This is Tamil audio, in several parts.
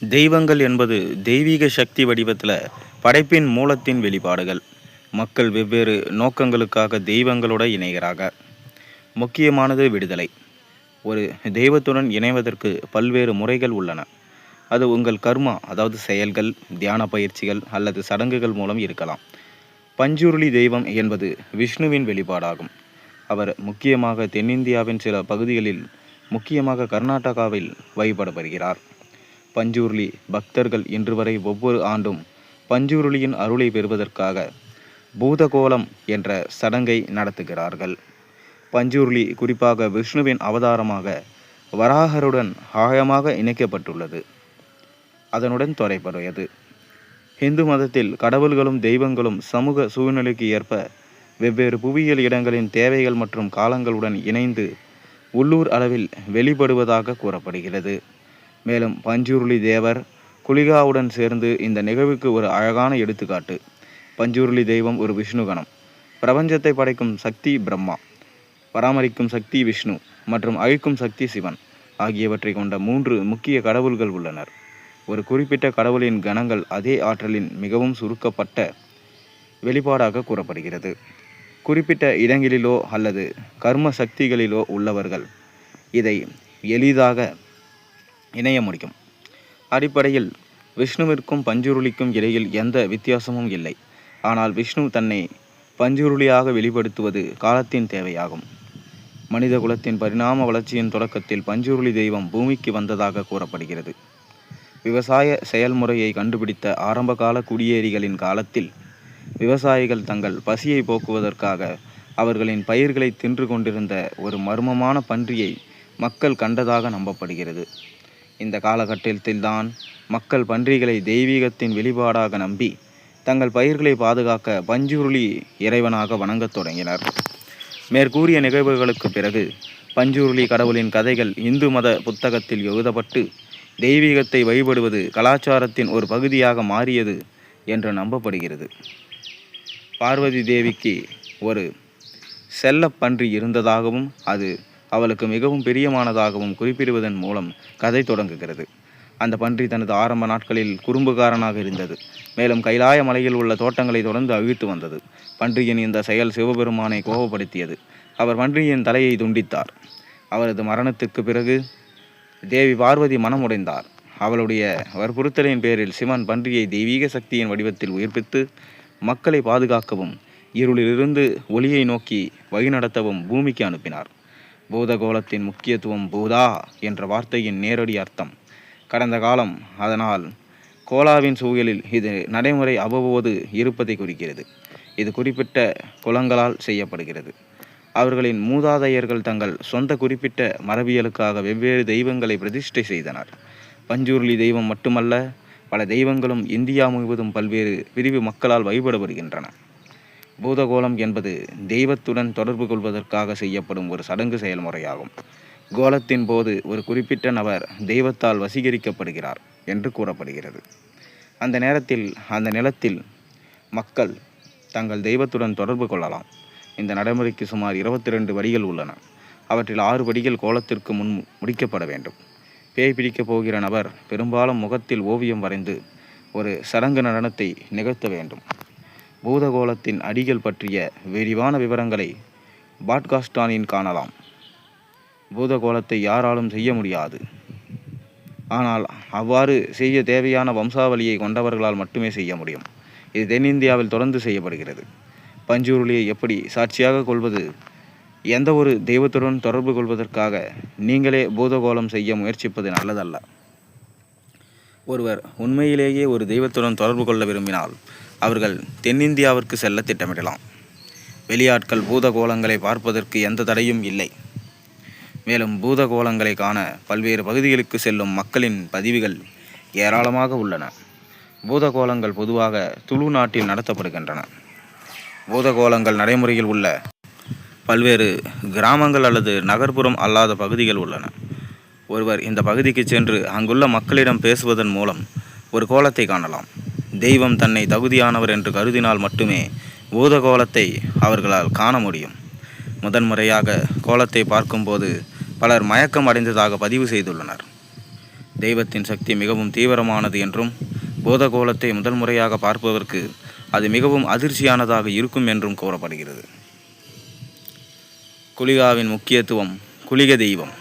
தெய்வங்கள் என்பது தெய்வீக சக்தி வடிவத்தில் படைப்பின் மூலத்தின் வெளிப்பாடுகள். மக்கள் வெவ்வேறு நோக்கங்களுக்காக தெய்வங்களோட இணைகிறாங்க. முக்கியமானது விடுதலை. ஒரு தெய்வத்துடன் இணைவதற்கு பல்வேறு முறைகள் உள்ளன. அது உங்கள் கர்மா, அதாவது செயல்கள், தியான பயிற்சிகள் அல்லது சடங்குகள் மூலம் இருக்கலாம். பஞ்சுருளி தெய்வம் என்பது விஷ்ணுவின் வெளிப்பாடாகும். அவர் முக்கியமாக தென்னிந்தியாவின் சில பகுதிகளில், முக்கியமாக கர்நாடகாவில் வழிபடப்படுகிறார். பஞ்சுருளி பக்தர்கள் இன்று வரை ஒவ்வொரு ஆண்டும் பஞ்சுருளியின் அருளை பெறுவதற்காக பூதகோலம் என்ற சடங்கை நடத்துகிறார்கள். பஞ்சுருளி குறிப்பாக விஷ்ணுவின் அவதாரமாக வராகருடன் ஆழமாக இணைக்கப்பட்டுள்ளது. அதனுடன் தொடர்புடையது. இந்து மதத்தில் கடவுள்களும் தெய்வங்களும் சமூக சூழ்நிலைக்கு ஏற்ப வெவ்வேறு புவியியல் இடங்களின் தேவைகள் மற்றும் காலங்களுடன் இணைந்து உள்ளூர் அளவில் வெளிப்படுவதாக கூறப்படுகிறது. மேலும் பஞ்சுருளி தேவர் குலிகாவுடன் சேர்ந்து இந்த நிகழ்வுக்கு ஒரு அழகான எடுத்துக்காட்டு. பஞ்சுருளி தெய்வம் ஒரு விஷ்ணுகணம். பிரபஞ்சத்தை படைக்கும் சக்தி பிரம்மா, பராமரிக்கும் சக்தி விஷ்ணு மற்றும் அழிக்கும் சக்தி சிவன் ஆகியவற்றை கொண்ட 3 முக்கிய கடவுள்கள் உள்ளனர். ஒரு குறிப்பிட்ட கடவுளின் கணங்கள் அதே ஆற்றலின் மிகவும் சுருக்கப்பட்ட வெளிப்பாடாக கூறப்படுகிறது. குறிப்பிட்ட இடங்களிலோ அல்லது கர்ம சக்திகளிலோ உள்ளவர்கள் இதை எளிதாக இணைய முடியும். அடிப்படையில் விஷ்ணுவிற்கும் பஞ்சுருளிக்கும் இடையில் எந்த வித்தியாசமும் இல்லை. ஆனால் விஷ்ணு தன்னை பஞ்சுருளியாக வெளிப்படுத்துவது காலத்தின் தேவையாகும். மனித குலத்தின் பரிணாம வளர்ச்சியின் தொடக்கத்தில் பஞ்சுருளி தெய்வம் பூமிக்கு வந்ததாக கூறப்படுகிறது. விவசாய செயல்முறையை கண்டுபிடித்த ஆரம்பகால குடியேறிகளின் காலத்தில் விவசாயிகள் தங்கள் பசியை போக்குவதற்காக அவர்களின் பயிர்களை தின்று கொண்டிருந்த ஒரு மர்மமான பன்றியை மக்கள் கண்டதாக நம்பப்படுகிறது. இந்த காலகட்டத்தில்தான் மக்கள் பன்றிகளை தெய்வீகத்தின் வெளிப்பாடாக நம்பி தங்கள் பயிர்களை பாதுகாக்க பஞ்சுருளி இறைவனாக வணங்கத் தொடங்கினர். மேற்கூறிய நிகழ்வுகளுக்கு பிறகு பஞ்சுருளி கடவுளின் கதைகள் இந்து மத புத்தகத்தில் எழுதப்பட்டு தெய்வீகத்தை வழிபடுவது கலாச்சாரத்தின் ஒரு பகுதியாக மாறியது என்று நம்பப்படுகிறது. பார்வதி தேவிக்கு ஒரு செல்லப்பன்றி இருந்ததாகவும் அது அவளுக்கு மிகவும் பிரியமானதாகவும் குறிப்பிடுவதன் மூலம் கதை தொடங்குகிறது. அந்த பன்றி தனது ஆரம்ப நாட்களில் குறும்புகாரனாக இருந்தது. மேலும் கைலாய மலையில் உள்ள தோட்டங்களை தொடர்ந்து அழித்து வந்தது. பன்றியின் இந்த செயல் சிவபெருமானை கோபப்படுத்தியது. அவர் பன்றியின் தலையை துண்டித்தார். அவரது மரணத்திற்கு பிறகு தேவி பார்வதி மனமுடைந்தார். அவளுடைய வற்புறுத்தலின் பேரில் சிவன் பன்றியை தெய்வீக சக்தியின் வடிவத்தில் உயிர்ப்பித்து மக்களை பாதுகாக்கவும் இருளிலிருந்து ஒளியை நோக்கி வழிநடத்தவும் பூமிக்கு அனுப்பினார். பூதகோலத்தின் முக்கியத்துவம். பூதா என்ற வார்த்தையின் நேரடி அர்த்தம் கடந்த காலம். அதனால் கோலாவின் சூழலில் இது நடைமுறை அவ்வப்போது இருப்பதை குறிக்கிறது. இது குறிப்பிட்ட குலங்களால் செய்யப்படுகிறது. அவர்களின் மூதாதையர்கள் தங்கள் சொந்த குறிப்பிட்ட மரபியலுக்காக வெவ்வேறு தெய்வங்களை பிரதிஷ்டை செய்தனர். பஞ்சுருளி தெய்வம் மட்டுமல்ல, பல தெய்வங்களும் இந்தியா முழுவதும் பல்வேறு பிரிவு மக்களால் வழிபடப்படுகின்றன. பூதகோலம் என்பது தெய்வத்துடன் தொடர்பு கொள்வதற்காக செய்யப்படும் ஒரு சடங்கு செயல்முறையாகும். கோலத்தின் போது ஒரு குறிப்பிட்ட நபர் தெய்வத்தால் வசீகரிக்கப்படுகிறார் என்று கூறப்படுகிறது. அந்த நேரத்தில் அந்த நிலத்தில் மக்கள் தங்கள் தெய்வத்துடன் தொடர்பு கொள்ளலாம். இந்த நடைமுறைக்கு சுமார் 22 வடிகள் உள்ளன. அவற்றில் 6 வடிகள் கோலத்திற்கு முன் முடிக்கப்பட வேண்டும். பேய் பிடிக்கப் போகிற நபர் பெரும்பாலும் முகத்தில் ஓவியம் வரைந்து ஒரு சடங்கு நடனத்தை நிகழ்த்த வேண்டும். பூதகோலத்தின் அடிகள் பற்றிய விரிவான விவரங்களை பாட்காஸ்டானில் காணலாம். பூதகோலத்தை யாராலும் செய்ய முடியாது. ஆனால் அவ்வாறு செய்ய தேவையான வம்சாவளியை கொண்டவர்களால் மட்டுமே செய்ய முடியும். இது தென்னிந்தியாவில் தொடர்ந்து செய்யப்படுகிறது. பஞ்சுருளியை எப்படி சாட்சியாக கொள்வது? எந்த ஒரு தெய்வத்துடன் தொடர்பு கொள்வதற்காக நீங்களே பூதகோலம் செய்ய முயற்சிப்பது நல்லதல்ல. ஒருவர் உண்மையிலேயே ஒரு தெய்வத்துடன் தொடர்பு கொள்ள விரும்பினால் அவர்கள் தென்னிந்தியாவிற்கு செல்ல திட்டமிடலாம். வெளியாட்கள் பூதகோலங்களை பார்ப்பதற்கு எந்த தடையும் இல்லை. மேலும் பூதகோலங்களை காண பல்வேறு பகுதிகளுக்கு செல்லும் மக்களின் பதிவுகள் ஏராளமாக உள்ளன. பூதகோலங்கள் பொதுவாக துளு நாட்டில் நடத்தப்படுகின்றன. பூதகோலங்கள் நடைமுறையில் உள்ள பல்வேறு கிராமங்கள் அல்லது நகர்ப்புறம் அல்லாத பகுதிகள் உள்ளன. ஒருவர் இந்த பகுதிக்கு சென்று அங்குள்ள மக்களிடம் பேசுவதன் மூலம் ஒரு கோலத்தை காணலாம். தெய்வம் தன்னை தகுதியானவர் என்று கருதினால் மட்டுமே பூதகோலத்தை அவர்களால் காண முடியும். முதன்முறையாக கோலத்தை பார்க்கும்போது பலர் மயக்கம் அடைந்ததாக பதிவு செய்துள்ளனர். தெய்வத்தின் சக்தி மிகவும் தீவிரமானது என்றும் பூதகோலத்தை முதல் முறையாக பார்ப்பதற்கு அது மிகவும் அதிர்ச்சியானதாக இருக்கும் என்றும் கூறப்படுகிறது. குளிகாவின் முக்கியத்துவம். குளிக தெய்வம்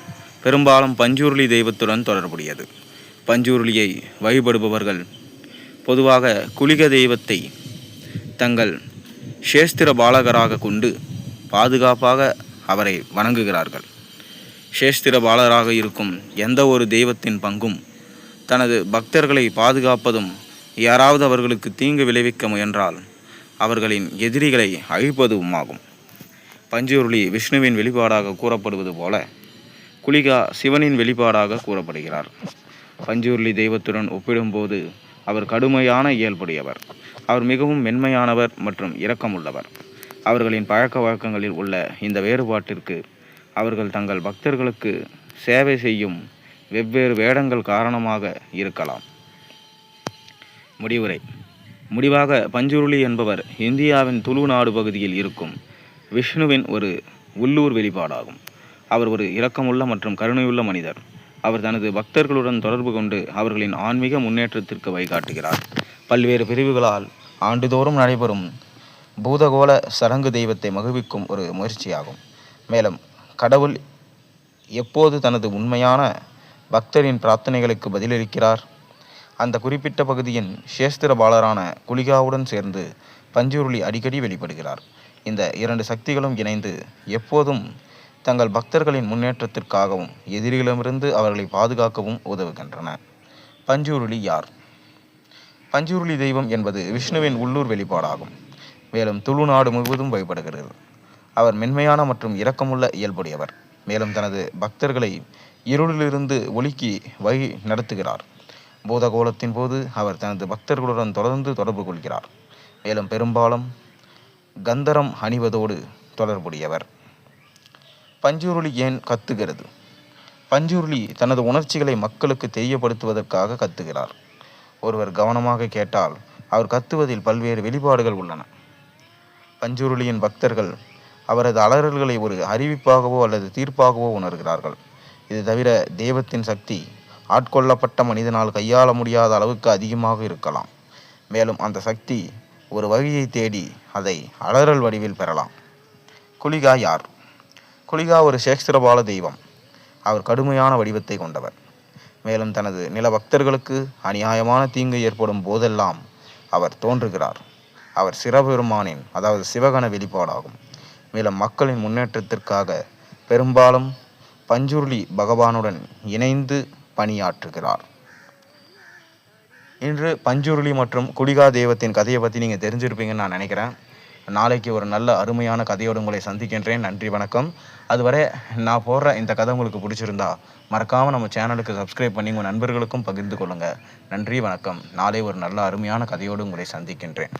பெரும்பாலும் பஞ்சூர்லி தெய்வத்துடன் தொடர்புடையது. பஞ்சூர்லியை வழிபடுபவர்கள் பொதுவாக குளிக தெய்வத்தை தங்கள் சேஸ்திர பாலகராக கொண்டு பாதுகாப்பாக அவரை வணங்குகிறார்கள். சேஸ்திர பாலராக இருக்கும் எந்த ஒரு தெய்வத்தின் பங்கும் தனது பக்தர்களை பாதுகாப்பதும், யாராவது அவர்களுக்கு தீங்கு விளைவிக்க முயன்றால் அவர்களின் எதிரிகளை அழிப்பதும் ஆகும். பஞ்சூர்லி விஷ்ணுவின் வெளிப்பாடாக கூறப்படுவது போல குளிகா சிவனின் வெளிப்பாடாக கூறப்படுகிறார். பஞ்சூர்லி தெய்வத்துடன் ஒப்பிடும்போது அவர் கடுமையான இயல்புடையவர். அவர் மிகவும் மென்மையானவர் மற்றும் இரக்கமுள்ளவர். அவர்களின் பழக்க வழக்கங்களில் உள்ள இந்த வேறுபாட்டிற்கு அவர்கள் தங்கள் பக்தர்களுக்கு சேவை செய்யும் வெவ்வேறு வேடங்கள் காரணமாக இருக்கலாம். முடிவாக பஞ்சூர்லி என்பவர் இந்தியாவின் துளு நாடு பகுதியில் இருக்கும் விஷ்ணுவின் ஒரு உள்ளூர் வெளிப்பாடாகும். அவர் ஒரு இரக்கமுள்ள மற்றும் கருணையுள்ள மனிதர். அவர் தனது பக்தர்களுடன் தொடர்பு கொண்டு அவர்களின் ஆன்மீக முன்னேற்றத்திற்கு வழிகாட்டுகிறார். பல்வேறு பிரிவுகளால் ஆண்டுதோறும் நடைபெறும் பூதகோள சடங்கு தெய்வத்தை மகிழ்விக்கும் ஒரு முயற்சியாகும். மேலும் கடவுள் எப்போது தனது உண்மையான பக்தரின் பிரார்த்தனைகளுக்கு பதிலளிக்கிறார்? அந்த குறிப்பிட்ட பகுதியின் சேஸ்திர பாலரான குளிகாவுடன் சேர்ந்து பஞ்சூர்லி அடிக்கடி வெளிப்படுகிறார். இந்த இரண்டு சக்திகளும் இணைந்து எப்போதும் தங்கள் பக்தர்களின் முன்னேற்றத்திற்காகவும் எதிரிகளிடமிருந்து அவர்களை பாதுகாக்கவும் உதவுகின்றன. பஞ்சூர்லி யார்? பஞ்சூர்லி தெய்வம் என்பது விஷ்ணுவின் உள்ளூர் வெளிப்பாடாகும். மேலும் துளு நாடு முழுவதும் வழிபடுகிறது. அவர் மென்மையான மற்றும் இரக்கமுள்ள இயல்புடையவர். மேலும் தனது பக்தர்களை இருளிலிருந்து ஒளிக்கு வழி நடத்துகிறார். பூதகோலத்தின் போது அவர் தனது பக்தர்களுடன் தொடர்பு கொள்கிறார். மேலும் பெரும்பாலும் கந்தரம் அணிவதோடு தொடர்புடையவர். பஞ்சூர்லி ஏன் கத்துகிறது? பஞ்சூர்லி தனது உணர்ச்சிகளை மக்களுக்கு தெரியப்படுத்துவதற்காக கத்துகிறார். ஒருவர் கவனமாக கேட்டால் அவர் கத்துவதில் பல்வேறு வெளிப்பாடுகள் உள்ளன. பஞ்சூர்லியின் பக்தர்கள் அவரது அலறல்களை ஒரு அறிவிப்பாகவோ அல்லது தீர்ப்பாகவோ உணர்கிறார்கள். இது தவிர தெய்வத்தின் சக்தி ஆட்கொள்ளப்பட்ட மனிதனால் கையாள முடியாத அளவுக்கு அதிகமாக இருக்கலாம். மேலும் அந்த சக்தி ஒரு வழியை தேடி அதை அலறல் வடிவில் பெறலாம். குளிகா யார்? குளிகா ஒரு சேஸ்திரபால தெய்வம். அவர் கடுமையான வடிவத்தை கொண்டவர். மேலும் தனது நில பக்தர்களுக்கு அநியாயமான தீங்கு ஏற்படும் போதெல்லாம் அவர் தோன்றுகிறார். அவர் சிவபெருமானின் அதாவது சிவகண வெளிப்பாடாகும். மேலும் மக்களின் முன்னேற்றத்திற்காக பெரும்பாலும் பஞ்சூர்லி பகவானுடன் இணைந்து பணியாற்றுகிறார். இன்று பஞ்சூர்லி மற்றும் குளிகா தெய்வத்தின் கதையை பற்றி நீங்கள் தெரிஞ்சிருப்பீங்கன்னு நான் நினைக்கிறேன். நாளைக்கு ஒரு நல்ல அருமையான கதையோடு உங்களை சந்திக்கின்றேன். நன்றி, வணக்கம். அதுவரை நான் போடுற இந்த கதை உங்களுக்கு பிடிச்சிருந்தா மறக்காமல் நம்ம சேனலுக்கு சப்ஸ்கிரைப் பண்ணி உங்கள் நண்பர்களுக்கும் பகிர்ந்து கொள்ளுங்கள். நன்றி, வணக்கம். நாளை ஒரு நல்ல அருமையான கதையோடு உங்களை சந்திக்கின்றேன்.